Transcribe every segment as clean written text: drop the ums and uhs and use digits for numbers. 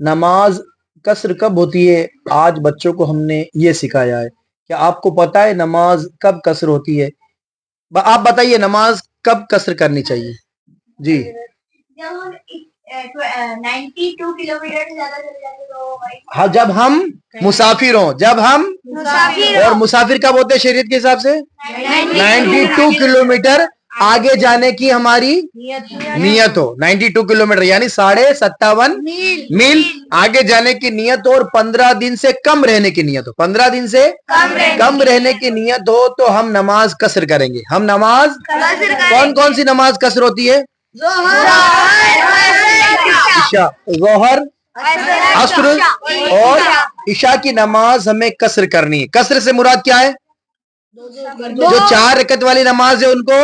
نماز قصر کب ہوتی ہے؟ آج بچوں کو ہم نے یہ سکھایا ہے. کیا آپ کو پتا ہے نماز کب قصر ہوتی ہے؟ آپ بتائیے نماز کب قصر کرنی چاہیے؟ جی ہاں، جب ہم مسافر ہوں. جب ہم اور مسافر کب ہوتے ہیں شریعت کے حساب سے؟ 92 کلومیٹر آگے جانے کی ہماری نیت ہو. 92 کلومیٹر یعنی 57.5 میل آگے جانے کی نیت ہو اور 15 دن سے کم رہنے کی نیت ہو. 15 دن سے کم رہنے کی نیت ہو تو ہم نماز قصر کریں گے. ہم نماز کون کون سی نماز قصر ہوتی ہے؟ عشاء، ظہر، عصر اور عشاء کی نماز ہمیں قصر کرنی ہے. قصر سے مراد کیا ہے؟ جو 4 رکعت والی نماز ہے ان کو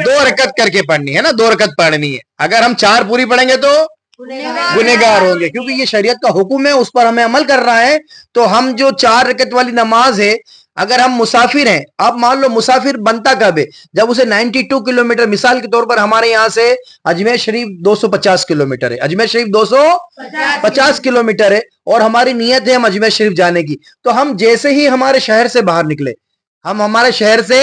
2 رکعت کر کے پڑھنی ہے نا. 2 رکعت پڑھنی ہے. اگر ہم 4 پوری پڑھیں گے تو گنہگار ہوں گے، کیونکہ یہ شریعت کا حکم ہے، اس پر ہمیں عمل کر رہا ہے. تو ہم جو 4 رکعت والی نماز ہے، اگر ہم مسافر ہیں، اب مان لو مسافر بنتا کب ہے؟ جب اسے 92 کلومیٹر، مثال کے طور پر ہمارے یہاں سے اجمیر شریف 250 کلومیٹر ہے. اجمیر شریف 250 کلومیٹر ہے اور ہماری نیت ہے ہم اجمیر شریف جانے کی. تو ہم جیسے ہی ہمارے شہر سے باہر نکلے، ہم ہمارے شہر سے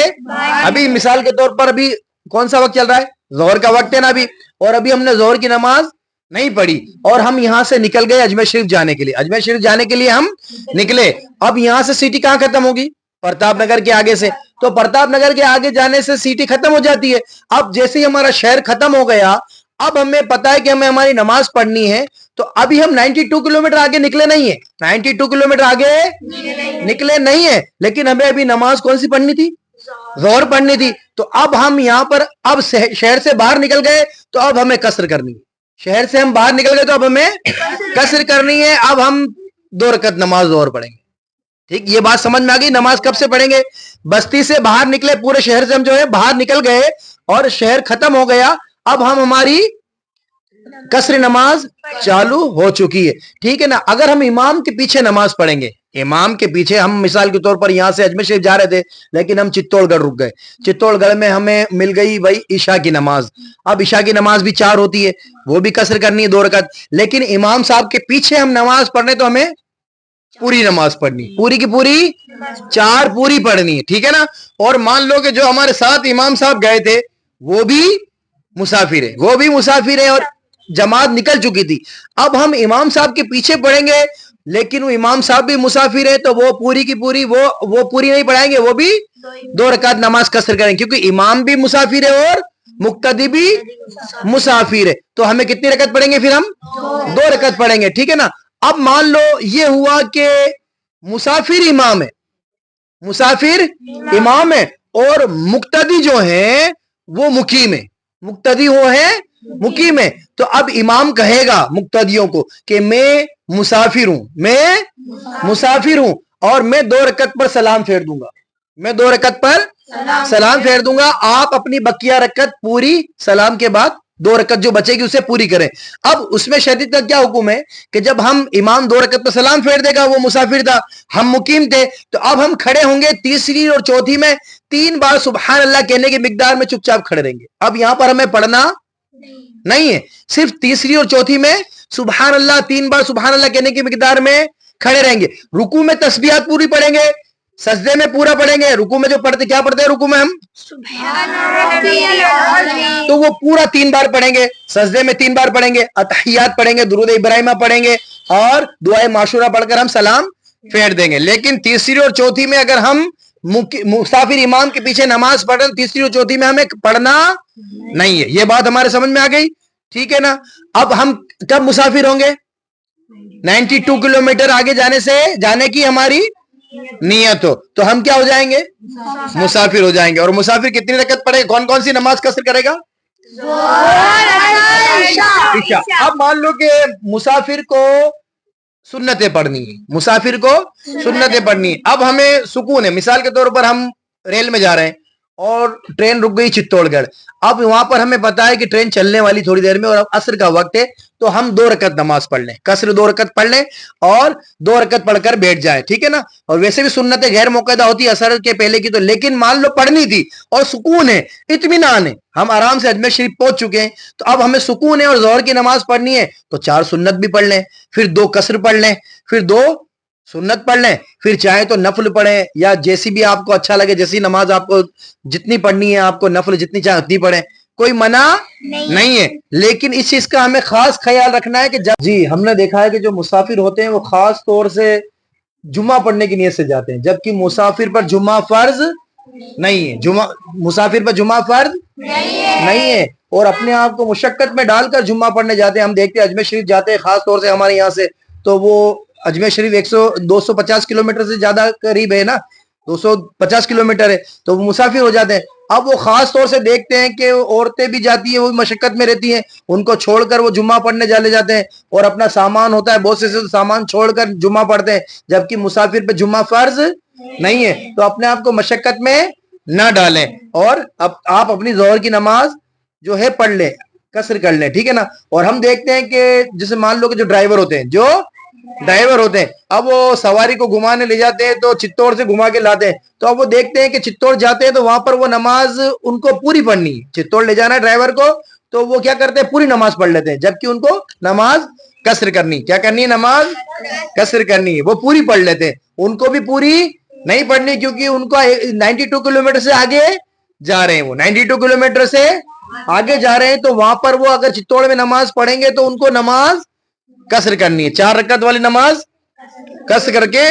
ابھی مثال کے طور پر ابھی کون سا وقت چل رہا ہے؟ ظہر کا وقت ہے نا ابھی، اور ابھی ہم نے ظہر کی نماز نہیں پڑھی اور ہم یہاں سے نکل گئے اجمیر شریف جانے کے لیے. اجمیر شریف جانے کے لیے ہم نکلے. اب یہاں سے سٹی کہاں ختم ہوگی؟ پرتاپ نگر کے آگے سے. تو پرتاپ نگر کے آگے جانے سے سٹی ختم ہو جاتی ہے. اب جیسے ہی ہمارا شہر ختم ہو گیا، اب ہمیں پتا ہے کہ ہمیں ہماری نماز پڑھنی ہے. تو ابھی ہم 92 کلومیٹر آگے نکلے نہیں ہیں. 92 کلومیٹر آگے نکلے نہیں ہیں، لیکن ہمیں ابھی نماز کون سی پڑھنی تھی؟ ظہر پڑھنی تھی. تو اب ہم یہاں پر اب شہر سے باہر نکل گئے تو اب ہمیں قصر کرنی ہے. شہر سے ہم باہر نکل گئے تو اب ہمیں قصر کرنی ہے. اب ہم 2 رکعت نماز ظہر پڑھیں گے. ٹھیک، یہ بات سمجھ میں آ گئی؟ نماز کب سے پڑھیں گے؟ بستی سے باہر نکلے، پورے شہر سے ہم جو ہے باہر نکل گئے اور شہر ختم ہو گیا. اب ہم ہماری قصر نماز چالو ہو چکی ہے. ٹھیک ہے نا. اگر ہم امام کے پیچھے نماز پڑھیں گے، امام کے پیچھے، ہم مثال کے طور پر یہاں سے اجمیر شریف جا رہے تھے لیکن ہم چتوڑ گڑھ رک گئے. چتوڑ گڑھ میں ہمیں مل گئی بھائی عشاء کی نماز. اب عشاء کی نماز بھی 4 ہوتی ہے، وہ بھی قصر کرنی ہے 2 رکعت. لیکن امام صاحب کے پیچھے ہم نماز پڑھنے تو ہمیں پوری نماز پڑھنی، پوری کی پوری 4 پوری پڑھنی ہے. ٹھیک ہے نا. اور مان لو کہ جو ہمارے ساتھ امام صاحب گئے تھے وہ بھی مسافر ہے، وہ بھی مسافر ہے اور جماعت نکل چکی تھی. اب ہم امام صاحب کے پیچھے پڑھیں گے لیکن وہ امام صاحب بھی مسافر ہے، تو وہ پوری کی پوری وہ پوری نہیں پڑھائیں گے، وہ بھی 2 رکعت نماز قصر کریں گے، کیونکہ امام بھی مسافر ہے اور مقتدی بھی مسافر ہے. تو ہمیں کتنی رکعت پڑھیں گے؟ پھر ہم 2 رکعت پڑھیں گے. ٹھیک ہے نا. اب مان لو یہ ہوا کہ مسافر امام ہے، مسافر امام ہے اور مقتدی جو ہیں وہ مقیم ہے. مقتدی وہ ہے مقیم ہے. تو اب امام کہے گا مقتدیوں کو کہ میں مسافر ہوں، میں مسافر ہوں اور میں 2 رکعت پر سلام پھیر دوں گا. میں 2 رکعت پر سلام پھیر دوں گا. آپ اپنی بقیہ رکعت پوری سلام کے بعد 2 رکعت جو بچے گی اسے پوری کریں. اب اس میں شریعت کا کیا حکم ہے کہ جب ہم امام 2 رکعت پر سلام پھیر دے گا، وہ مسافر تھا، ہم مقیم تھے، تو اب ہم کھڑے ہوں گے تیسری اور چوتھی میں 3 بار سبحان اللہ کہنے کی مقدار میں چپ چاپ کھڑے رہیں گے. اب یہاں پر ہمیں پڑھنا نہیں ہے، صرف تیسری اور چوتھی میں سبحان اللہ 3 بار سبحان اللہ کہنے کی مقدار میں کھڑے رہیں گے. رکوع میں تسبیحات پوری پڑھیں گے، سجدے میں پورا پڑھیں گے. رکوع میں جو پڑھتے کیا پڑھتے ہیں؟ رکوع میں ہم تو وہ پورا 3 بار پڑھیں گے. سجدے میں 3 بار پڑھیں گے، اتحیات پڑھیں گے، درود ابراہیمہ پڑھیں گے اور دعائے معشورہ پڑھ کر ہم سلام پھیر دیں گے. لیکن تیسری اور چوتھی میں اگر ہم مسافر امام کے پیچھے نماز پڑھ رہے ہیں، تیسری اور چوتھی میں ہمیں پڑھنا نہیں ہے. یہ بات ہمارے سمجھ میں آ گئی؟ ٹھیک ہے نا. اب ہم کب مسافر ہوں گے؟ 92 کلومیٹر آگے جانے کی ہماری نیت ہو تو ہم کیا ہو جائیں گے؟ مسافر ہو جائیں گے. اور مسافر کتنی رکعت پڑھے؟ کون کون سی نماز قصر کرے گا؟ عشاء. اب مان لو کہ مسافر کو سنتیں پڑھنی ہے، مسافر کو سنتیں پڑھنی ہے. اب ہمیں سکون ہے، مثال کے طور پر ہم ریل میں جا رہے ہیں اور ٹرین رک گئی چتوڑ گڑھ. اب وہاں پر ہمیں پتا ہے کہ ٹرین چلنے والی تھوڑی دیر میں اور اب عصر کا وقت ہے, تو ہم 2 رکعت نماز پڑھ لیں, قصر 2 رکعت پڑھ لیں اور 2 رکعت پڑھ کر بیٹھ جائیں, ٹھیک ہے نا. اور ویسے بھی سنت غیر موقعہ ہوتی ہے عصر کے پہلے کی, تو لیکن مان لو پڑھنی تھی اور سکون ہے, اطمینان ہے, ہم آرام سے اجمیر شریف پہنچ چکے ہیں, تو اب ہمیں سکون ہے اور ظہر کی نماز پڑھنی ہے, تو 4 سنت بھی پڑھ لیں, پھر 2 قصر پڑھ لیں, پھر 2 سنت پڑھ لیں, پھر چاہے تو نفل پڑھیں, یا جیسی بھی آپ کو اچھا لگے, جیسی نماز آپ کو جتنی پڑھنی ہے, آپ کو نفل جتنی چاہے اتنی پڑھیں, کوئی منع نہیں ہے. لیکن اس چیز کا ہمیں خاص خیال رکھنا ہے کہ جی ہم نے دیکھا ہے کہ جو مسافر ہوتے ہیں وہ خاص طور سے جمعہ پڑھنے کی نیت سے جاتے ہیں, جبکہ مسافر پر جمعہ فرض نہیں ہے. مسافر پر جمعہ فرض نہیں ہے, اور اپنے آپ کو مشقت میں ڈال کر جمعہ پڑھنے جاتے ہیں. ہم دیکھتے ہیں اجمیر شریف جاتے ہیں خاص طور سے ہمارے یہاں سے, تو وہ اجمیر شریف 250 کلومیٹر سے زیادہ قریب ہے نا, 250 کلومیٹر ہے, تو وہ مسافر ہو جاتے ہیں. اب وہ خاص طور سے دیکھتے ہیں کہ عورتیں بھی جاتی ہیں, وہ بھی مشقت میں رہتی ہیں, ان کو چھوڑ کر وہ جمعہ پڑھنے چلے جاتے ہیں, اور اپنا سامان ہوتا ہے بہت سے سامان چھوڑ کر جمعہ پڑھتے ہیں, جبکہ مسافر پہ جمعہ فرض نہیں ہے. تو اپنے آپ کو مشقت میں نہ ڈالیں, اور اب آپ اپنی ظہر کی نماز جو ہے پڑھ لیں, قصر کر لیں, ٹھیک ہے نا. اور ہم دیکھتے ہیں کہ جیسے مان لو کہ جو ڈرائیور ہوتے ہیں اب وہ سواری کو گھمانے لے جاتے ہیں, تو چتوڑ سے گھما کے لاتے ہیں, تو اب وہ دیکھتے ہیں کہ چتوڑ جاتے ہیں تو وہاں پر وہ نماز ان کو پوری پڑھنی ہے, چتوڑ لے جانا ہے ڈرائیور کو, تو وہ کیا کرتے ہیں پوری نماز پڑھ لیتے ہیں, جبکہ ان کو نماز قصر کرنی, کیا کرنی ہے, نماز قصر کرنی ہے, وہ پوری پڑھ لیتے ہیں. ان کو بھی پوری نہیں پڑھنی, کیونکہ ان کو 92 کلومیٹر سے آگے جا رہے ہیں, وہ 92 کلومیٹر سے آگے جا رہے ہیں, تو وہاں پر وہ اگر چتوڑ میں نماز پڑھیں گے تو ان کو نماز قصر کرنی ہے, 4 رکعت والی نماز قصر کر کے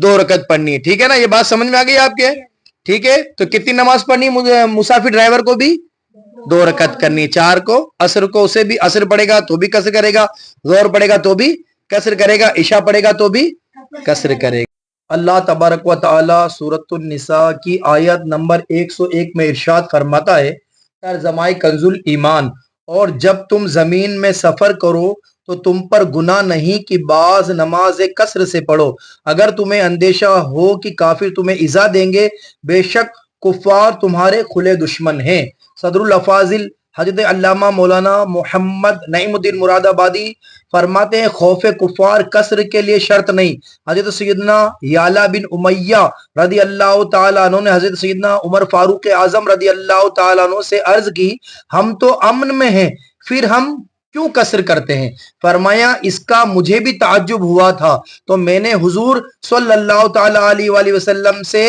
2 رکعت پڑھنی ہے, ٹھیک ہے نا. یہ بات سمجھ میں آ گئی آپ کے, ٹھیک ہے. تو کتنی نماز پڑھنی ہے مسافر ڈرائیور کو بھی 2 رکعت کرنی ہے, 4 کو, عصر کو اسے بھی عصر پڑھے گا تو بھی قصر کرے گا, ظہر پڑھے گا تو بھی قصر کرے گا, عشاء پڑھے گا تو بھی قصر کرے گا. اللہ تبارک و تعالی سورۃ النساء کی آیت نمبر 101 میں ارشاد فرماتا ہے, ترجمہ کنز ایمان, اور جب تم زمین میں سفر کرو تو تم پر گناہ نہیں کہ بعض نماز قصر سے پڑھو, اگر تمہیں اندیشہ ہو کہ کافر تمہیں ایذا دیں گے, بے شک کفار تمہارے کھلے دشمن ہیں. صدر الافاضل حضرت علامہ مولانا محمد نعیم الدین مراد آبادی فرماتے ہیں, خوف کفار قصر کے لیے شرط نہیں. حضرت سیدنا یعلا بن امیہ رضی اللہ تعالیٰ عنہ نے حضرت سیدنا عمر فاروق اعظم رضی اللہ تعالیٰ عنہ سے عرض کی, ہم تو امن میں ہیں, پھر ہم کیوں قصر کرتے ہیں؟ فرمایا, اس کا مجھے بھی تعجب ہوا تھا, تو میں نے حضور صلی اللہ تعالیٰ علیہ وآلہ وسلم سے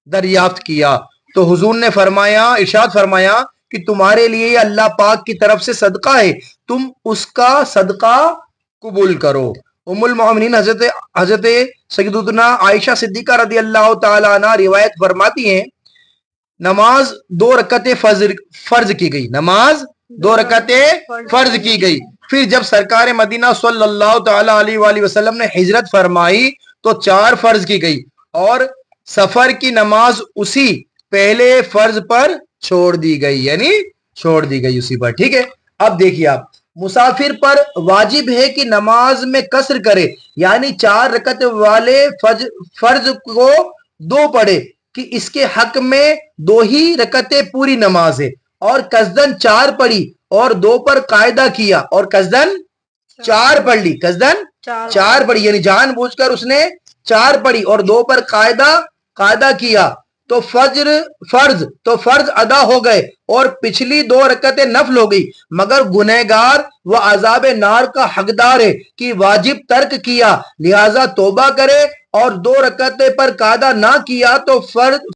دریافت کیا, تو حضور نے فرمایا, ارشاد فرمایا کہ تمہارے لیے اللہ پاک کی طرف سے صدقہ ہے, تم اس کا صدقہ قبول کرو. ام المؤمنین حضرت سیدتنا عائشہ صدیقہ رضی اللہ تعالیٰ عنہ روایت فرماتی ہیں, نماز 2 رکعتیں فرض کی گئی, نماز 2 رکعتیں فرض کی گئی. پھر جب سرکار مدینہ صلی اللہ تعالیٰ علیہ وآلہ وسلم نے ہجرت فرمائی تو 4 فرض کی گئی, اور سفر کی نماز اسی پہلے فرض پر چھوڑ دی گئی, یعنی چھوڑ دی گئی اسی پر, ٹھیک ہے. اب دیکھیے آپ, مسافر پر واجب ہے کہ نماز میں قصر کرے, یعنی 4 رکعت والے فرض کو 2 پڑھے, کہ اس کے حق میں 2 ہی رکعتیں پوری نماز ہے, اور قصدن 4 پڑھی اور 2 پر قاعدہ کیا, اور قصدن 4 پڑھ لی, قصدن 4 پڑھی, یعنی جان بوجھ کر اس نے 4 پڑھی اور 2 پر قاعدہ کیا, تو فرض ادا ہو گئے, اور پچھلی 2 رکعتیں نفل ہو گئی. مگر گنہگار و عذاب نار کا حقدار ہے کہ واجب ترک کیا, لہذا توبہ کرے, اور 2 رکعتیں پر قاعدہ نہ کیا تو فرض